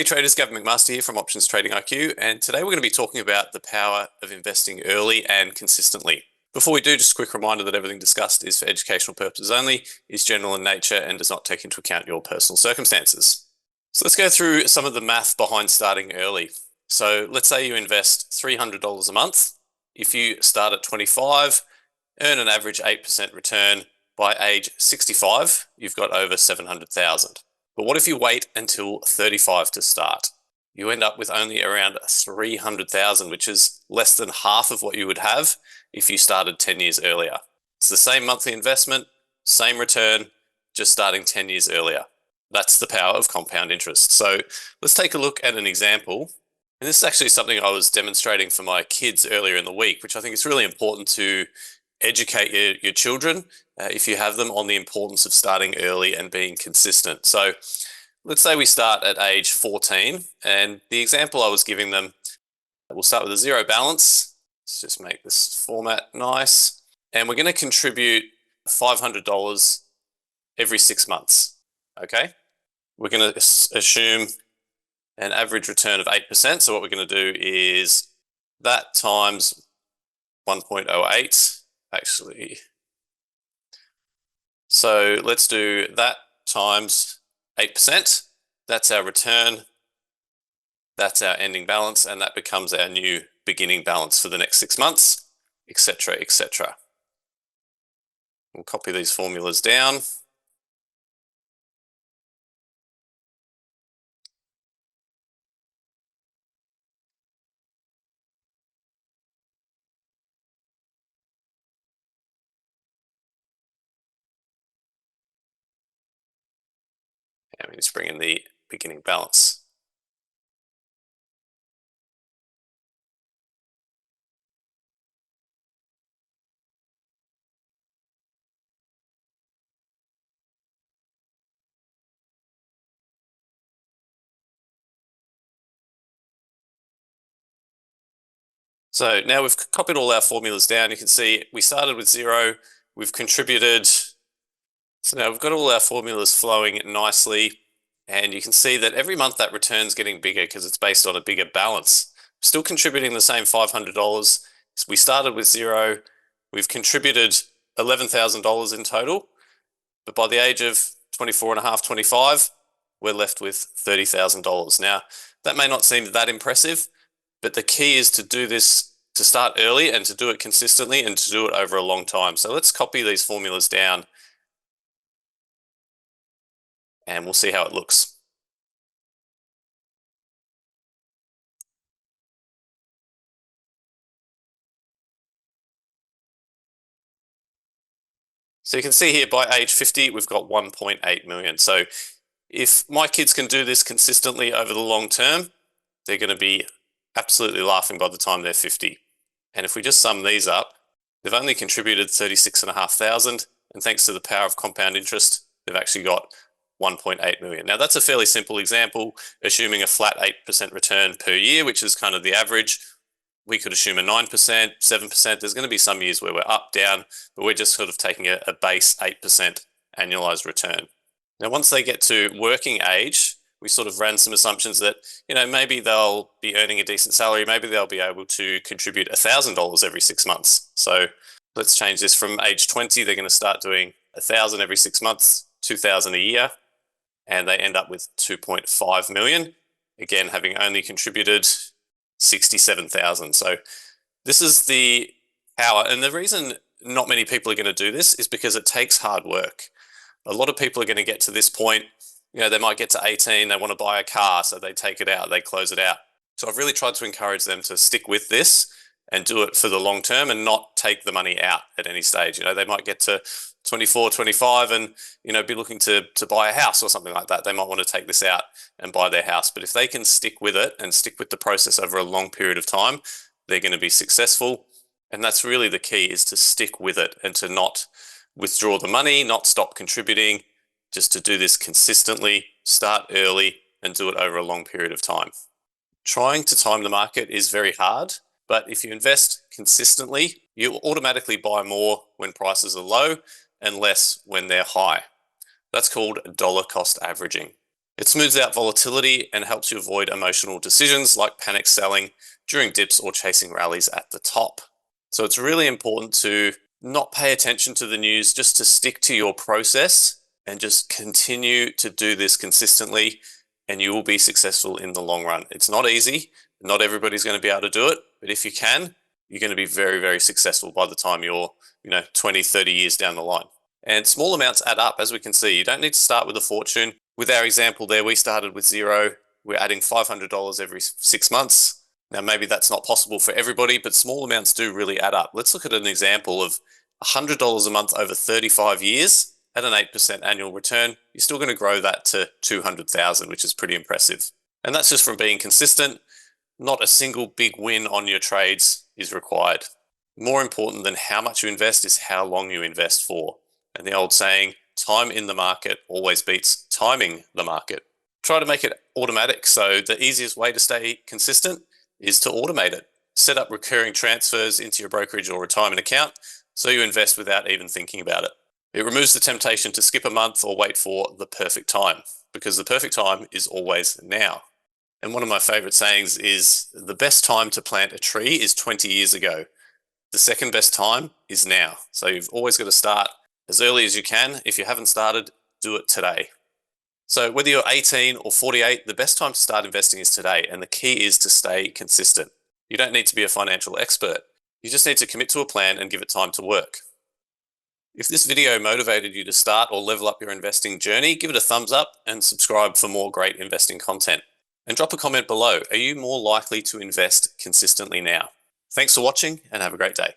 Hey traders, Gavin McMaster here from Options Trading IQ, and today we're going to be talking about the power of investing early and consistently. Before we do, just a quick reminder that everything discussed is for educational purposes only, is general in nature, and does not take into account your personal circumstances. So let's go through some of the math behind starting early. So let's say you invest $300 a month. If you start at 25, earn an average 8% return, by age 65, you've got over 700,000. But what if you wait until 35 to start? You end up with only around 300,000, which is less than half of what you would have if you started 10 years earlier. It's the same monthly investment, same return, just starting 10 years earlier. That's the power of compound interest. So let's take a look at an example. And this is actually something I was demonstrating for my kids earlier in the week, which I think is really important to educate your children, if you have them, on the importance of starting early and being consistent. So let's say we start at age 14, and the example I was giving them, we'll start with a zero balance. Let's just make this format nice. And we're going to contribute $500 every 6 months, okay? We're going to assume an average return of 8%. So what we're going to do is that times 1.08. Actually, so let's do that times 8%. That's our return. That's our ending balance, and that becomes our new beginning balance for the next 6 months, etc., etc. We'll copy these formulas down. And we just bring in the beginning balance. So now we've copied all our formulas down. You can see we started with zero, we've contributed. So now we've got all our formulas flowing nicely, and you can see that every month that return's getting bigger because it's based on a bigger balance. Still contributing the same $500. We started with zero, we've contributed $11,000 in total, but by the age of 24 and a half, 25, we're left with $30,000. Now, that may not seem that impressive, but the key is to do this, to start early and to do it consistently and to do it over a long time. So let's copy these formulas down and we'll see how it looks. So you can see here by age 50, we've got 1.8 million. So if my kids can do this consistently over the long term, they're going to be absolutely laughing by the time they're 50. And if we just sum these up, they've only contributed 36,500, and thanks to the power of compound interest, they've actually got 1.8 million. Now that's a fairly simple example, assuming a flat 8% return per year, which is kind of the average. We could assume a 9%, 7%. There's going to be some years where we're up, down, but we're just sort of taking a base 8% annualized return. Now, once they get to working age, we sort of ran some assumptions that, maybe they'll be earning a decent salary. Maybe they'll be able to contribute $1,000 every 6 months. So let's change this from age 20. They're going to start doing 1,000 every 6 months, 2,000 a year, and they end up with 2.5 million. Again, having only contributed 67,000. So this is the power. And the reason not many people are going to do this is because it takes hard work. A lot of people are going to get to this point, they might get to 18, they want to buy a car, so they take it out, they close it out. So I've really tried to encourage them to stick with this and do it for the long term and not take the money out at any stage. They might get to 24, 25 and, be looking to buy a house or something like that. They might want to take this out and buy their house. But if they can stick with it and stick with the process over a long period of time, they're going to be successful. And that's really the key, is to stick with it and to not withdraw the money, not stop contributing, just to do this consistently, start early and do it over a long period of time. Trying to time the market is very hard, but if you invest consistently, you'll automatically buy more when prices are low and less when they're high. That's called dollar cost averaging. It smooths out volatility and helps you avoid emotional decisions like panic selling during dips or chasing rallies at the top. So it's really important to not pay attention to the news, just to stick to your process and just continue to do this consistently, and you will be successful in the long run. It's not easy. Not everybody's going to be able to do it, but if you can, you're going to be very, very successful by the time you're, 20, 30 years down the line. And small amounts add up, as we can see. You don't need to start with a fortune. With our example there, we started with zero. We're adding $500 every 6 months. Now, maybe that's not possible for everybody, but small amounts do really add up. Let's look at an example of $100 a month over 35 years at an 8% annual return. You're still going to grow that to $200,000, which is pretty impressive. And that's just from being consistent. Not a single big win on your trades is required. More important than how much you invest is how long you invest for. And the old saying, time in the market always beats timing the market. Try to make it automatic. So the easiest way to stay consistent is to automate it. Set up recurring transfers into your brokerage or retirement account so you invest without even thinking about it. It removes the temptation to skip a month or wait for the perfect time, because the perfect time is always now. And one of my favorite sayings is the best time to plant a tree is 20 years ago. The second best time is now. So you've always got to start as early as you can. If you haven't started, do it today. So whether you're 18 or 48, the best time to start investing is today. And the key is to stay consistent. You don't need to be a financial expert. You just need to commit to a plan and give it time to work. If this video motivated you to start or level up your investing journey, give it a thumbs up and subscribe for more great investing content. And drop a comment below. Are you more likely to invest consistently now? Thanks for watching and have a great day.